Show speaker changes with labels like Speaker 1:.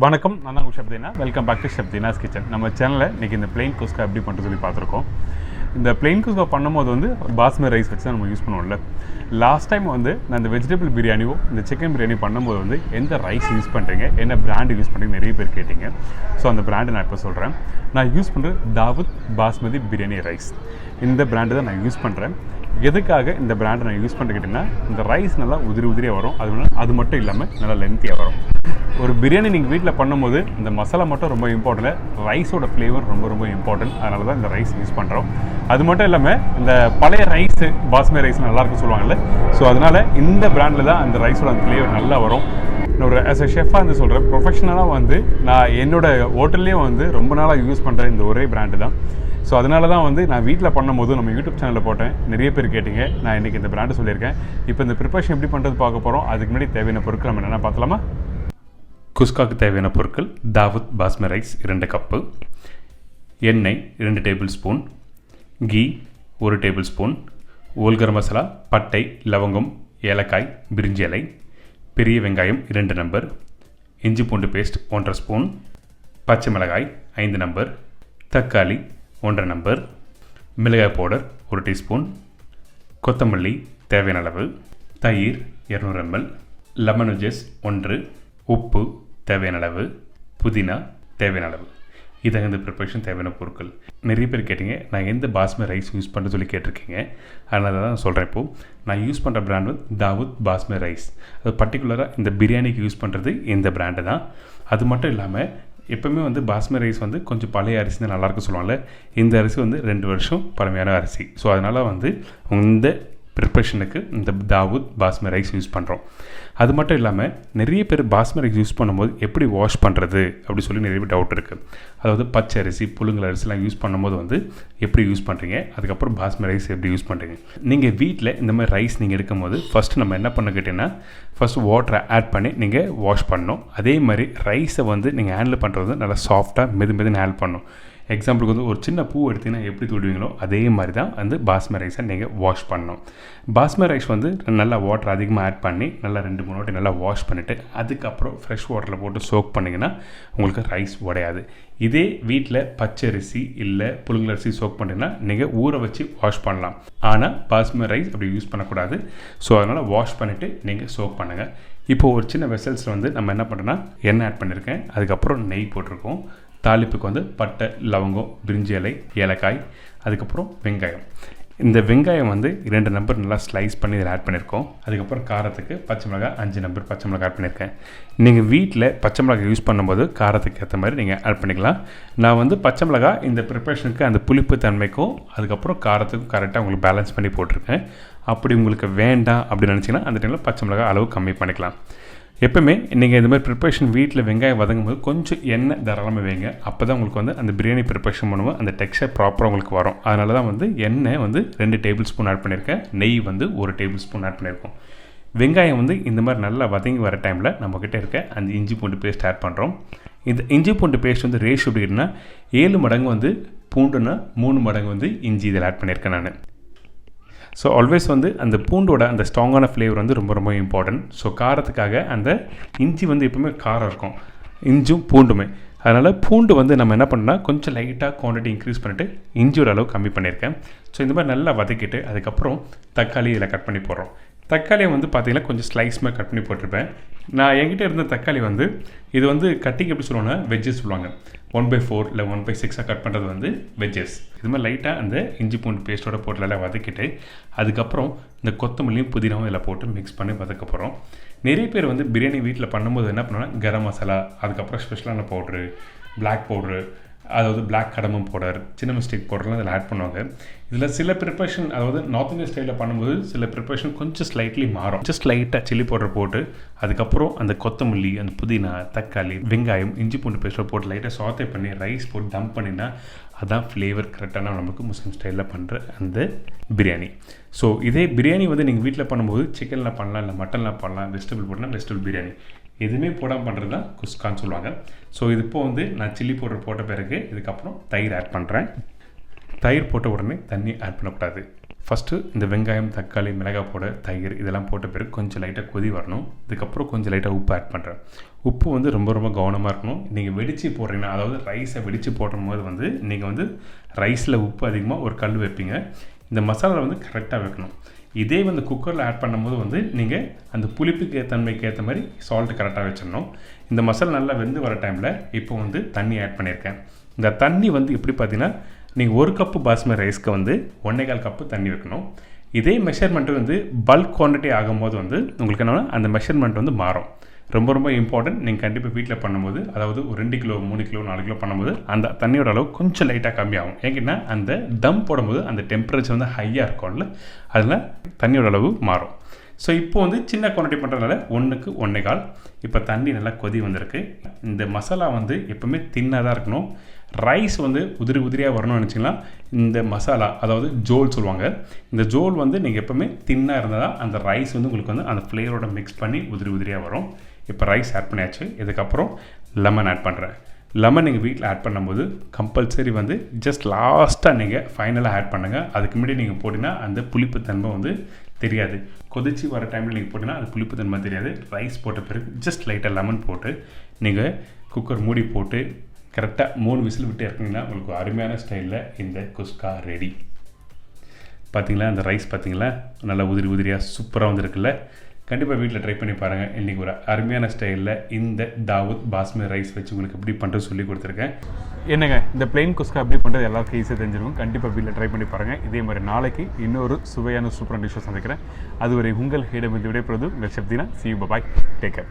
Speaker 1: வணக்கம், நான் தான் chef Deena. Welcome back to chef Deena's kitchen. நம்ம சேனலில் இன்றைக்கி இந்த பிளெயின் குஸ்கா எப்படி பண்ணுறது சொல்லி பார்த்துருக்கோம். இந்த பிளெயின் குஸ்கா பண்ணும்போது வந்து பாஸ்மதி ரைஸ் வச்சு தான் நம்ம யூஸ் பண்ணுவோம்ல. லாஸ்ட் டைம் வந்து நான் இந்த வெஜிடபிள் பிரியாணியோ இந்த சிக்கன் பிரியாணி பண்ணும்போது வந்து எந்த ரைஸ் யூஸ் பண்ணுறீங்க, என்ன பிராண்டு யூஸ் பண்ணுறீங்க நிறைய பேர் கேட்டிங்க. ஸோ அந்த பிராண்டு நான் இப்போ சொல்கிறேன். நான் யூஸ் பண்ணுறது தாவூத் பாஸ்மதி பிரியாணி ரைஸ். இந்த பிராண்டு தான் நான் யூஸ் பண்ணுறேன். எதுக்காக இந்த பிராண்டை நான் யூஸ் பண்ணிக்கிட்டேன்னா, இந்த ரைஸ் நல்லா உதிரியாக வரும். அது மட்டும் இல்லாமல் நல்லா லென்த்தியாக வரும். ஒரு பிரியாணி நீங்கள் வீட்டில் பண்ணும்போது இந்த மசாலா மட்டும் ரொம்ப இம்பார்ட்டன்ட், ரைஸோட ஃப்ளேவர் ரொம்ப இம்பார்ட்டன்ட். அதனால தான் இந்த ரைஸ் யூஸ் பண்ணுறோம். அது மட்டும் இல்லாமல் இந்த பழைய ரைஸு பாஸ்மதி ரைஸ் நல்லாயிருக்குன்னு சொல்லுவாங்கல்ல. ஸோ அதனால் இந்த பிராண்டில் தான் அந்த ரைஸோட அந்த ஃப்ளேவர் நல்லா வரும். ஒரு ஆஸ் அ ஷெஃபாக வந்து சொல்கிறேன், ப்ரொஃபஷனலாக வந்து நான் என்னோடய ஹோட்டல்லேயும் வந்து ரொம்ப நாளாக யூஸ் பண்ணுற இந்த ஒரே பிராண்டு தான். ஸோ அதனால தான் வந்து நான் வீட்டில் பண்ணும்போது நம்ம யூடியூப் சேனலில் போட்டேன். நிறைய பேர் கேட்டிங்க. நான் இன்றைக்கி இந்த பிராண்டு சொல்லியிருக்கேன். இப்போ இந்த ப்ரிப்பரேஷன் எப்படி பண்ணுறது பார்க்க போகிறோம். அதுக்கு முன்னாடி தேவையான பொருட்கள் நம்ம என்னென்ன பார்த்தலாமா? குஸ்காவுக்கு தேவையான பொருட்கள்: தாவூத் பாஸ்மதி ரைஸ் 2 கப்பு, எண்ணெய் 2 table spoon, ghee 1 table spoon, whole garam masala, பட்டை, லவங்கம், ஏலக்காய், பிரிஞ்சி இலை, பெரிய வெங்காயம் 2 நம்பர், இஞ்சி பூண்டு பேஸ்ட் 1.5 ஸ்பூன், பச்சை மிளகாய் 5 நம்பர், தக்காளி 1 நம்பர், மிளகாய் பவுடர் 1 டீஸ்பூன், கொத்தமல்லி தேவையான அளவு, தயிர் 200 ml, லெமன் ஜூஸ் 1, உப்பு தேவையான அளவு, புதினா தேவையான அளவு. இதாங்க இந்த ப்ரிப்பரேஷன் தேவையான பொருட்கள். நிறைய பேர் கேட்டிங்க, நான் எந்த பாஸ்மதி ரைஸ் யூஸ் பண்ணுறது சொல்லி கேட்டிருக்கீங்க. அதனால தான் சொல்கிறேன். இப்போது நான் யூஸ் பண்ணுற பிராண்ட் வந்து தாவூத் பாஸ்மதி ரைஸ். அது பர்டிகுலராக இந்த பிரியாணிக்கு யூஸ் பண்ணுறது இந்த பிராண்டு தான். அது மட்டும் இல்லாமல் எப்போவுமே வந்து பாஸ்மதி ரைஸ் வந்து கொஞ்சம் பழைய அரிசி தான் நல்லாயிருக்கும் சொல்லுவாங்கள்ல. இந்த அரிசி வந்து 2 வருஷம் பழமையான அரிசி. ஸோ அதனால் வந்து இந்த ப்ரிப்ரேஷனுக்கு இந்த தாவூத் பாஸ்மதி ரைஸ் யூஸ் பண்ணுறோம். அது மட்டும் இல்லாமல் நிறைய பேர் பாஸ்மதி ரைஸ் யூஸ் பண்ணும்போது எப்படி வாஷ் பண்ணுறது அப்படி சொல்லி நிறைய பேர் டவுட் இருக்குது. அதாவது பச்சை அரிசி, புழுங்கல் அரிசிலாம் யூஸ் பண்ணும்போது வந்து எப்படி யூஸ் பண்ணுறீங்க, அதுக்கப்புறம் பாஸ்மதி ரைஸ் எப்படி யூஸ் பண்ணுறீங்க. நீங்கள் வீட்டில் இந்த மாதிரி ரைஸ் நீங்கள் எடுக்கும்போது ஃபஸ்ட்டு நம்ம என்ன பண்ண கேட்டிங்கன்னா, ஃபஸ்ட்டு வாட்டரை ஆட் பண்ணி நீங்கள் வாஷ் பண்ணணும். அதே மாதிரி ரைஸை வந்து நீங்கள் ஹேண்டில் பண்ணுறது நல்லா சாஃப்டாக மெதுன்னு ஹேண்டில் பண்ணணும். எக்ஸாம்பிளுக்கு வந்து ஒரு சின்ன பூ எடுத்திங்கன்னா எப்படி தொடுவீங்களோ அதே மாதிரி தான் வந்து பாஸ்மதி ரைஸை நீங்கள் வாஷ் பண்ணணும். பாஸ்மதி ரைஸ் வந்து நல்லா வாட்டர் அதிகமாக ஆட் பண்ணி நல்லா 2-3 வாட்டி நல்லா வாஷ் பண்ணிவிட்டு அதுக்கப்புறம் ஃப்ரெஷ் வாட்டரில் போட்டு சோக் பண்ணிங்கன்னா உங்களுக்கு ரைஸ் உடையாது. இதே வீட்டில் பச்சரிசி இல்லை புழுங்கலரிசி சோக் பண்ணிங்கன்னா நீங்கள் ஊற வச்சு வாஷ் பண்ணலாம். ஆனால் பாஸ்மதி ரைஸ் அப்படி யூஸ் பண்ணக்கூடாது. ஸோ அதனால் வாஷ் பண்ணிவிட்டு நீங்கள் சோக் பண்ணுங்கள். இப்போது ஒரு சின்ன வெசல்ஸில் வந்து நம்ம என்ன பண்ணுறோன்னா எண்ணெய் ஆட் பண்ணியிருக்கேன். அதுக்கப்புறம் நெய் போட்டிருக்கோம். தாளிப்புக்கு வந்து பட்டை, லவங்கம், பிரிஞ்சி இலை, ஏலக்காய், அதுக்கப்புறம் வெங்காயம். இந்த வெங்காயம் வந்து 2 நம்பர் நல்லா ஸ்லைஸ் பண்ணி இதில் ஆட் பண்ணியிருக்கோம். அதுக்கப்புறம் காரத்துக்கு பச்சை மிளகாய் 5 நம்பர் பச்சை மிளகாய் ஆட் பண்ணியிருக்கேன். நீங்கள் வீட்டில் பச்சை மிளகாய் யூஸ் பண்ணும்போது காரத்துக்கு ஏற்ற மாதிரி நீங்கள் ஆட் பண்ணிக்கலாம். நான் வந்து பச்சை மிளகாய் இந்த ப்ரிப்பரேஷனுக்கு அந்த புளிப்பு தன்மைக்கும் அதுக்கப்புறம் காரத்துக்கும் கரெக்டாக உங்களுக்கு பேலன்ஸ் பண்ணி போட்டிருக்கேன். அப்படி உங்களுக்கு வேண்டாம் அப்படின்னு நினச்சிங்கன்னா அந்த டைமில் பச்சை மிளகாய் அளவு கம்மி பண்ணிக்கலாம். எப்போவுமே நீங்கள் இந்த மாதிரி ப்ரிப்பரேஷன் வீட்டில் வெங்காயம் வதங்கும் போது கொஞ்சம் எண்ணெய் தாராளமாக வைங்க. அப்போ தான் உங்களுக்கு வந்து அந்த பிரியாணி ப்ரிப்பரேஷன் பண்ணும்போது அந்த டெக்ஸ்சர் ப்ராப்பராக உங்களுக்கு வரும். அதனால தான் வந்து எண்ணெய் வந்து 2 டேபிள் ஸ்பூன் ஆட் பண்ணியிருக்கேன். நெய் வந்து 1 டேபிள் ஸ்பூன் ஆட் பண்ணியிருக்கோம். வெங்காயம் வந்து இந்த மாதிரி நல்லா வதங்கி வர டைமில் நம்மக்கிட்ட இருக்க அந்த இஞ்சி பூண்டு பேஸ்ட் ஆட் பண்ணுறோம். இந்த இஞ்சி பூண்டு பேஸ்ட் வந்து ரேஷியோ எப்படின்னா 7 மடங்கு வந்து பூண்டுன்னா 3 மடங்கு வந்து இஞ்சி இதில் ஆட் பண்ணியிருக்கேன் நான். ஸோ ஆல்வேஸ் வந்து அந்த பூண்டோட அந்த ஸ்ட்ராங்கான ஃப்ளேவர் வந்து ரொம்ப இம்பார்ட்டன்ட். ஸோ காரத்துக்காக அந்த இஞ்சி வந்து எப்பவுமே காரம் இருக்கும், இஞ்சும் பூண்டுமே. அதனால் பூண்டு வந்து நம்ம என்ன பண்ணால் கொஞ்சம் லைட்டாக குவான்டிட்டி இன்க்ரீஸ் பண்ணிவிட்டு இஞ்சியோட அளவு கம்மி பண்ணியிருக்கேன். ஸோ இந்த மாதிரி நல்லா வதக்கிட்டு அதுக்கப்புறம் தக்காளி இதில் கட் பண்ணி போடுறோம். தக்காளியை வந்து பார்த்திங்கன்னா கொஞ்சம் ஸ்லைஸ் மாதிரி கட் பண்ணி போட்டிருப்பேன். நான் என்கிட்ட இருந்த தக்காளி வந்து இது வந்து கட்டிங் எப்படி சொல்லுவாங்கன்னா வெஜ்ஜஸ் சொல்லுவாங்க. 1/4 இல்லை 1/6 கட் பண்ணுறது வந்து வெஜ்ஜஸ். இது மாதிரி லைட்டாக அந்த இஞ்சி பூண்டு பேஸ்ட்டோட போட்டு நல்லா வதக்கிட்டு அதுக்கப்புறம் இந்த கொத்தமல்லியும் புதினாவும் இதில் போட்டு மிக்ஸ் பண்ணி வதக்க போகிறோம். நிறைய பேர் வந்து பிரியாணி வீட்டில் பண்ணும்போது என்ன பண்ணுவாங்கன்னா கரம் மசாலா, அதுக்கப்புறம் ஸ்பெஷலான பவுட்ரு, பிளாக் பவுட்ரு, அதாவது பிளாக் கடமம் பவுடர், சின்ன மிஸ்டேக் பவுடர்லாம் இதில் ஆட் பண்ணுவாங்க. இதில் சில ப்ரிப்பரேஷன் அதாவது நார்த் இந்தியன் ஸ்டைலில் பண்ணும்போது சில ப்ரிப்பரேஷன் கொஞ்சம் ஸ்லைட்லி மாறும். ஜஸ்ட் லைட்டாக சில்லி பவுடர் போட்டு அதுக்கப்புறம் அந்த கொத்தமல்லி, அந்த புதினா, தக்காளி, வெங்காயம், இஞ்சி பூண்டு பேஸ்ட்டை போட்டு லைட்டாக சாத்தே பண்ணி ரைஸ் போட்டு டம்ப் பண்ணினா அதான் ஃப்ளேவர் கரெக்டான நமக்கு முஸ்லீம் ஸ்டைலில் பண்ணுற அந்த பிரியாணி. ஸோ இதே பிரியாணி வந்து நீங்கள் வீட்டில் பண்ணும்போது சிக்கனில் பண்ணலாம், இல்லை மட்டனில் பண்ணலாம், வெஜிடபிள் போட்டால் வெஜிடபிள் பிரியாணி. எதுவுமே போடாமல் பண்ணுறது தான் குஸ்கான்னு சொல்லுவாங்க. ஸோ இது இப்போ வந்து நான் சில்லி பவுடர் போட்ட பிறகு இதுக்கப்புறம் தயிர் ஆட் பண்ணுறேன். தயிர் போட்ட உடனே தண்ணி ஆட் பண்ணக்கூடாது. ஃபஸ்ட்டு இந்த வெங்காயம் தக்காளி மிளகாய் பவுடர் தயிர் இதெல்லாம் போட்ட பிறகு கொஞ்சம் லைட்டாக கொதி வரணும். இதுக்கப்புறம் கொஞ்சம் லைட்டாக உப்பு ஆட் பண்ணுறேன். உப்பு வந்து ரொம்ப ரொம்ப கவனமாக இருக்கணும். நீங்கள் வெடித்து போடுறீங்கன்னா அதாவது ரைஸை வெடித்து போடும்போது வந்து நீங்கள் வந்து ரைஸில் உப்பு அதிகமாக ஒரு கல் வைப்பீங்க. இந்த மசாலா வந்து கரெக்டாக வைக்கணும். இதே வந்து குக்கரில் ஆட் பண்ணும்போது வந்து நீங்கள் அந்த புளிப்புக்கு தன்மைக்கு ஏற்ற மாதிரி சால்ட்டு கரெக்டாக வச்சிடணும். இந்த மசாலா நல்லா வெந்து வர டைமில் இப்போ வந்து தண்ணி ஆட் பண்ணியிருக்கேன். இந்த தண்ணி வந்து எப்படி பார்த்தீங்கன்னா நீங்கள் 1 கப்பு பாஸ்மதி ரைஸ்க்கு வந்து 1.25 கப்பு தண்ணி வைக்கணும். இதே மெஷர்மெண்ட்டு வந்து பல்க் குவான்டிட்டி ஆகும்போது வந்து உங்களுக்கு என்னன்னா அந்த மெஷர்மெண்ட் வந்து மாறும். ரொம்ப ரொம்ப இம்பார்ட்டன்ட். நீங்கள் கண்டிப்பாக வீட்டில் பண்ணும்போது அதாவது ஒரு 2 கிலோ 3 கிலோ 4 கிலோ பண்ணும்போது அந்த தண்ணியோட அளவு கொஞ்சம் லைட்டாக கம்மியாகும். ஏன்னா அந்த தம் போடும்போது அந்த டெம்பரேச்சர் வந்து ஹையாக இருக்கும்ல, அதில் தண்ணியோட அளவு மாறும். ஸோ இப்போ வந்து சின்ன குவான்டிட்டி பண்ணுறதுனால 1க்கு 1.25. இப்போ தண்ணி நல்லா கொதி வந்திருக்கு. இந்த மசாலா வந்து எப்போவுமே தின்னாக தான் இருக்கணும். ரைஸ் வந்து உதிரியாக வரணும்னு நினச்சிங்கன்னா இந்த மசாலா அதாவது ஜோல் சொல்லுவாங்க. இந்த ஜோல் வந்து நீங்கள் எப்போவுமே தின்னாக இருந்தால் தான் அந்த ரைஸ் வந்து உங்களுக்கு வந்து அந்த ஃப்ளேவரோட மிக்ஸ் பண்ணி உதிரியாக வரும். இப்போ ரைஸ் ஆட் பண்ணியாச்சு. இதுக்கப்புறம் லெமன் ஆட் பண்ணுறேன். லெமன் நீங்கள் வீட்டில் ஆட் பண்ணும்போது கம்பல்சரி வந்து ஜஸ்ட் லாஸ்ட்டாக நீங்கள் ஃபைனலாக ஆட் பண்ணுங்கள். அதுக்கு முன்னாடி நீங்கள் போட்டிங்கன்னா அந்த புளிப்பு தன்மை வந்து தெரியாது. கொதிச்சு வர டைமில் நீங்கள் போட்டிங்கன்னா அது புளிப்பு தன்மை தெரியாது. ரைஸ் போட்ட பிறகு ஜஸ்ட் லைட்டாக லெமன் போட்டு நீங்கள் குக்கர் மூடி போட்டு கரெக்டாக 3 விசில் விட்டு இறக்குங்கன்னா உங்களுக்கு அருமையான ஸ்டைலில் இந்த குஸ்கா ரெடி. பார்த்தீங்களா அந்த ரைஸ் பார்த்தீங்களா நல்லா உதிரியாக சூப்பராக வந்துருக்குல்ல. கண்டிப்பாக வீட்டில் ட்ரை பண்ணி பாருங்கள். இன்றைக்கி ஒரு அருமையான ஸ்டைலில் இந்த தாவூத் பாஸ்மதி ரைஸ் வச்சு உங்களுக்கு எப்படி பண்ணுறது சொல்லி கொடுத்துருக்கேன். என்னங்க இந்த பிளெயின் குஸ்கா எப்படி பண்ணுறது எல்லாருக்கும் ஈஸியாக தெரிஞ்சிருக்கும். கண்டிப்பாக வீட்டில் ட்ரை பண்ணி பாருங்கள். இதே மாதிரி நாளைக்கு இன்னொரு சுவையான சூப்பரான டிஷ்ஷை சந்திக்கிறேன். அதுவரை உங்கள் ஹீடம் விடைபெறுவது உங்கள் chef Deena. See you, bye. Take care.